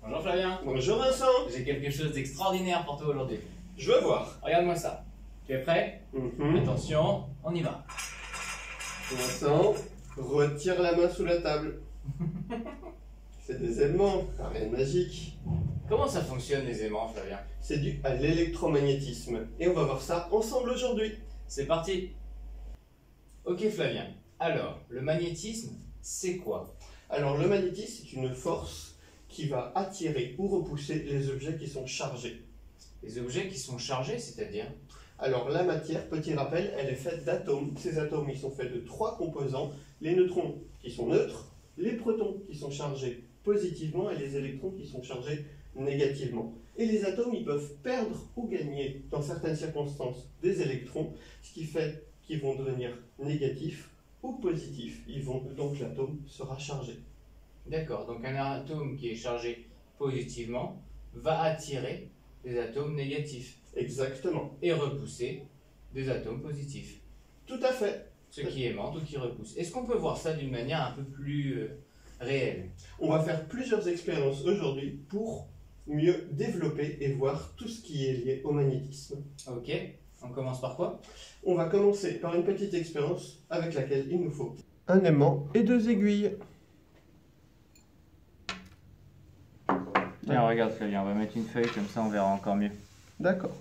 Bonjour Flavien. Bonjour Vincent. J'ai quelque chose d'extraordinaire pour toi aujourd'hui. Je veux voir. Regarde-moi ça. Tu es prêt? Attention, on y va. Vincent, retire la main sous la table. C'est des aimants, rien de magique. Comment ça fonctionne les aimants, Flavien? C'est dû à l'électromagnétisme. Et on va voir ça ensemble aujourd'hui. C'est parti. Ok Flavien. Alors, le magnétisme, c'est quoi? Alors le magnétisme, c'est une force qui va attirer ou repousser les objets qui sont chargés. Les objets qui sont chargés, c'est-à-dire? Alors la matière, petit rappel, elle est faite d'atomes. Ces atomes, ils sont faits de 3 composants. Les neutrons qui sont neutres, les protons qui sont chargés positivement et les électrons qui sont chargés négativement. Et les atomes, ils peuvent perdre ou gagner, dans certaines circonstances, des électrons, ce qui fait qu'ils vont devenir négatifs ou positifs. Donc l'atome sera chargé. D'accord, donc un atome qui est chargé positivement va attirer des atomes négatifs. Exactement. Et repousser des atomes positifs. Tout à fait. Ce qui aimante ou qui repousse. Est-ce qu'on peut voir ça d'une manière un peu plus réelle? On va faire plusieurs expériences aujourd'hui pour mieux développer et voir tout ce qui est lié au magnétisme. Ok, on commence par quoi? On va commencer par une petite expérience avec laquelle il nous faut un aimant et 2 aiguilles. Tiens, regarde Flavien, on va mettre une feuille, comme ça on verra encore mieux. D'accord.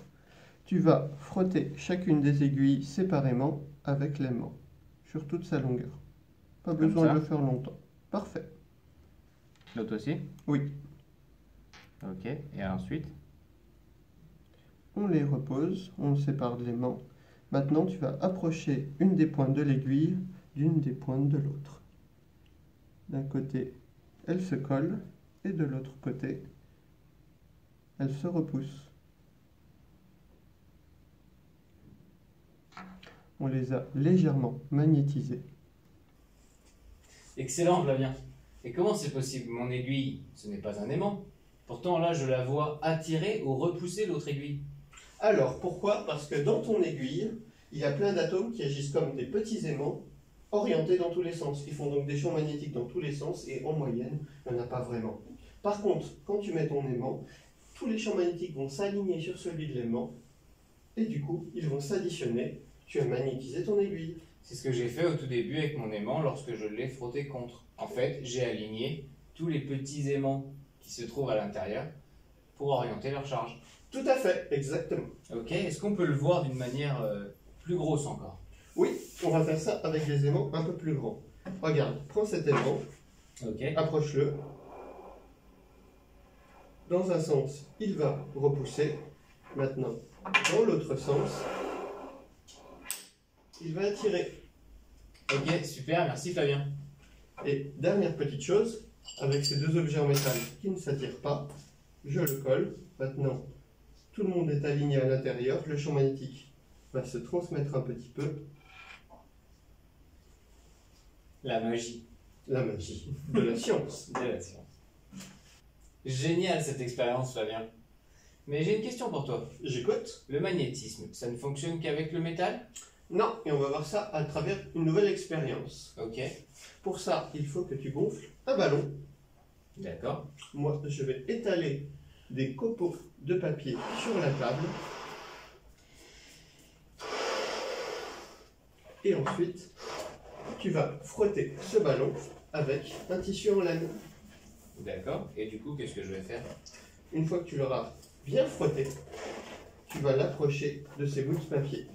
Tu vas frotter chacune des aiguilles séparément avec l'aimant, sur toute sa longueur. Pas besoin de le faire longtemps. Parfait. L'autre aussi? Oui. Ok, et ensuite? On les repose, on sépare de l'aimant. Maintenant, tu vas approcher une des pointes de l'aiguille d'une des pointes de l'autre. D'un côté, elle se colle, et de l'autre côté, elle se repousse. On les a légèrement magnétisés. Excellent Flavien. Et comment c'est possible? Mon aiguille, ce n'est pas un aimant. Pourtant là, je la vois attirer ou repousser l'autre aiguille. Alors, pourquoi? Parce que dans ton aiguille, il y a plein d'atomes qui agissent comme des petits aimants orientés dans tous les sens. Ils font donc des champs magnétiques dans tous les sens et en moyenne, il n'y en a pas vraiment. Par contre, quand tu mets ton aimant, tous les champs magnétiques vont s'aligner sur celui de l'aimant et du coup, ils vont s'additionner. Tu as magnétisé ton aiguille. C'est ce que j'ai fait au tout début avec mon aimant lorsque je l'ai frotté contre. En fait, j'ai aligné tous les petits aimants qui se trouvent à l'intérieur pour orienter leur charge. Tout à fait, exactement. Ok, est-ce qu'on peut le voir d'une manière plus grosse encore? Oui, on va faire ça avec des aimants un peu plus grands. Regarde, prends cet aimant, approche-le. Dans un sens, il va repousser. Maintenant, dans l'autre sens, il va attirer. Ok, super, merci Flavien. Et dernière petite chose, avec ces deux objets en métal qui ne s'attirent pas, je le colle. Maintenant, tout le monde est aligné à l'intérieur. Le champ magnétique va se transmettre un petit peu. La magie. La magie de la science. De la science. Génial cette expérience Flavien. Mais j'ai une question pour toi. J'écoute. Le magnétisme, ça ne fonctionne qu'avec le métal? Non, et on va voir ça à travers une nouvelle expérience. Ok. Pour ça, il faut que tu gonfles un ballon. D'accord. Moi, je vais étaler des copeaux de papier sur la table. Et ensuite, tu vas frotter ce ballon avec un tissu en laine. D'accord. Et du coup, qu'est-ce que je vais faire? Une fois que tu l'auras bien frotté, tu vas l'approcher de ces bouts de papier.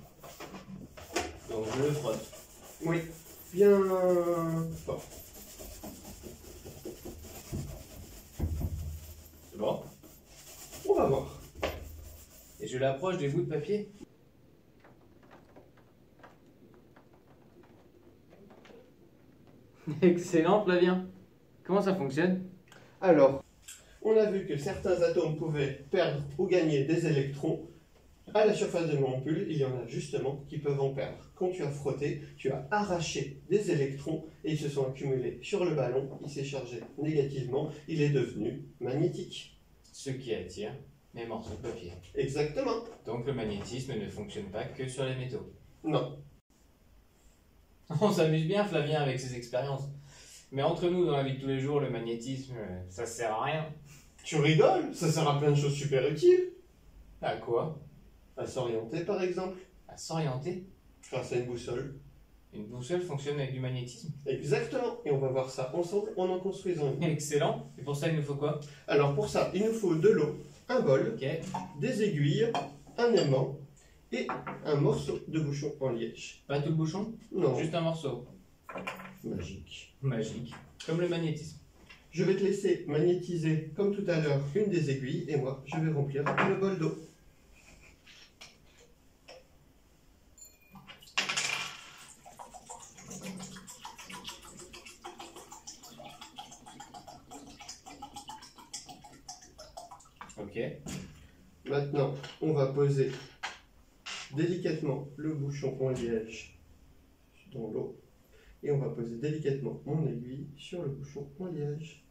Donc je le frotte. Oui, bien fort. C'est bon? On va voir. Et je l'approche des bouts de papier? Excellent Flavien. Comment ça fonctionne? Alors, on a vu que certains atomes pouvaient perdre ou gagner des électrons. À la surface de mon ampoule, il y en a justement qui peuvent en perdre. Quand tu as frotté, tu as arraché des électrons et ils se sont accumulés sur le ballon. Il s'est chargé négativement, il est devenu magnétique. Ce qui attire les morceaux de papier. Exactement. Donc le magnétisme ne fonctionne pas que sur les métaux. Non. On s'amuse bien Flavien avec ces expériences. Mais entre nous, dans la vie de tous les jours, le magnétisme, ça sert à rien. Tu rigoles? Ça sert à plein de choses super utiles. À quoi? À s'orienter par exemple, À s'orienter. grâce à une boussole. Une boussole fonctionne avec du magnétisme. Exactement, et on va voir ça ensemble en construisant une. Excellent. Et pour ça, il nous faut quoi? Alors pour ça, il nous faut de l'eau, un bol, Ok. des aiguilles, un aimant et un morceau de bouchon en liège. Pas tout le bouchon? Non, Juste un morceau. magique. Magique. Comme le magnétisme. Je vais te laisser magnétiser, comme tout à l'heure, une des aiguilles, et moi, je vais remplir le bol d'eau. Ok. Maintenant, on va poser délicatement le bouchon en liège dans l'eau, et on va poser délicatement mon aiguille sur le bouchon en liège.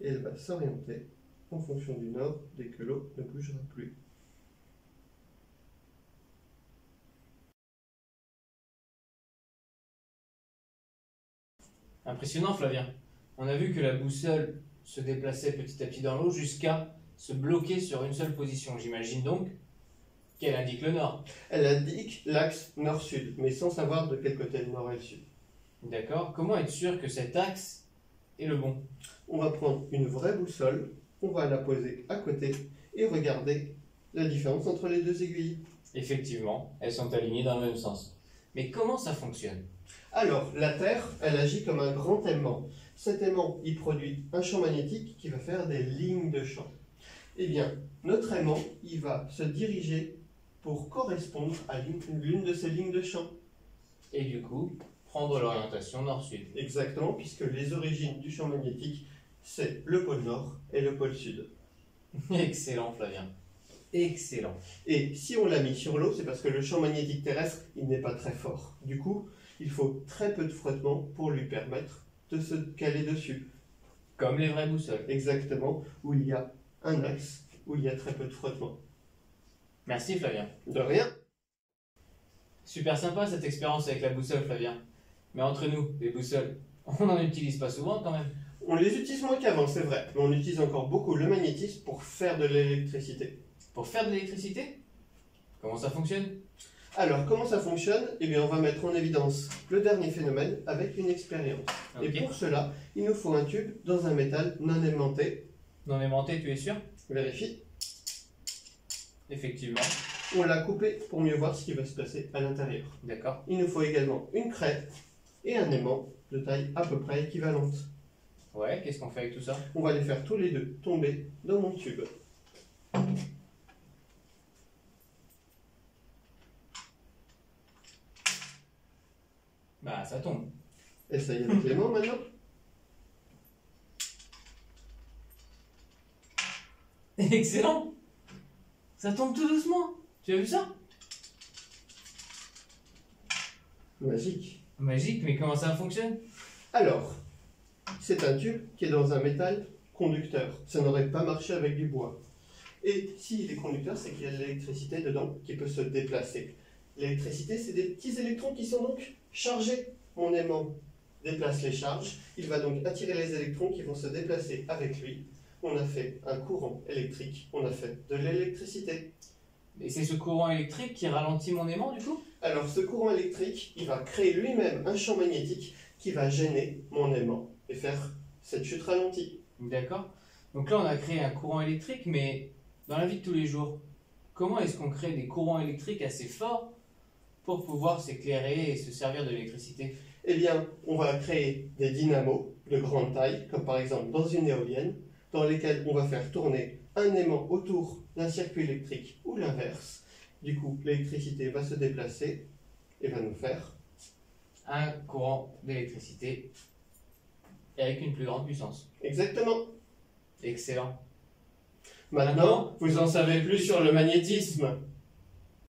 Et elle va s'orienter en fonction du nord dès que l'eau ne bougera plus. Impressionnant, Flavien. On a vu que la boussole se déplaçait petit à petit dans l'eau jusqu'à se bloquer sur une seule position. J'imagine donc qu'elle indique le nord. Elle indique l'axe nord-sud, mais sans savoir de quel côté le nord et le sud. D'accord. Comment être sûr que cet axe est le bon? On va prendre une vraie boussole, on va la poser à côté et regarder la différence entre les deux aiguilles. Effectivement, elles sont alignées dans le même sens. Mais comment ça fonctionne? Alors, la Terre, elle agit comme un grand aimant. Cet aimant, il produit un champ magnétique qui va faire des lignes de champ. Eh bien, notre aimant, il va se diriger pour correspondre à l'une de ces lignes de champ. Et du coup, prendre l'orientation nord-sud. Exactement, puisque les origines du champ magnétique, c'est le pôle nord et le pôle sud. Excellent, Flavien. Excellent. Et si on l'a mis sur l'eau, c'est parce que le champ magnétique terrestre, il n'est pas très fort. Du coup, il faut très peu de frottement pour lui permettre de se caler dessus. Comme les vraies boussoles. Exactement, où il y a un axe, où il y a très peu de frottement. Merci, Flavien. De rien. Super sympa cette expérience avec la boussole, Flavien. Mais entre nous, les boussoles, on n'en utilise pas souvent quand même. On les utilise moins qu'avant, c'est vrai, mais on utilise encore beaucoup le magnétisme pour faire de l'électricité. Pour faire de l'électricité? Comment ça fonctionne? Alors, comment ça fonctionne? Eh bien, on va mettre en évidence le dernier phénomène avec une expérience. Ok. Et pour cela, il nous faut un tube dans un métal non aimanté. Non aimanté, tu es sûr? Vérifie. Effectivement. On l'a coupé pour mieux voir ce qui va se passer à l'intérieur. D'accord. Il nous faut également une craie et un aimant de taille à peu près équivalente. Ouais, qu'est-ce qu'on fait avec tout ça? On va les faire tous les deux tomber dans mon tube. Bah, ça tombe. Essaye avec l'aimant maintenant. Excellent! Ça tombe tout doucement. Tu as vu ça? Magique. Magique, mais comment ça fonctionne? Alors, c'est un tube qui est dans un métal conducteur. Ça n'aurait pas marché avec du bois. Et s'il est conducteur, c'est qu'il y a de l'électricité dedans qui peut se déplacer. L'électricité, c'est des petits électrons qui sont donc chargés. Mon aimant déplace les charges. Il va donc attirer les électrons qui vont se déplacer avec lui. On a fait un courant électrique. On a fait de l'électricité. Et c'est ce courant électrique qui ralentit mon aimant du coup? Alors, ce courant électrique, il va créer lui-même un champ magnétique qui va gêner mon aimant et faire cette chute ralentie. D'accord. Donc là, on a créé un courant électrique, mais dans la vie de tous les jours, comment est-ce qu'on crée des courants électriques assez forts pour pouvoir s'éclairer et se servir de l'électricité? Eh bien, on va créer des dynamos de grande taille, comme par exemple dans une éolienne, dans lesquelles on va faire tourner un aimant autour d'un circuit électrique ou l'inverse. Du coup, l'électricité va se déplacer et va nous faire Un courant d'électricité et avec une plus grande puissance. exactement. Excellent. Maintenant, vous en savez plus sur le magnétisme.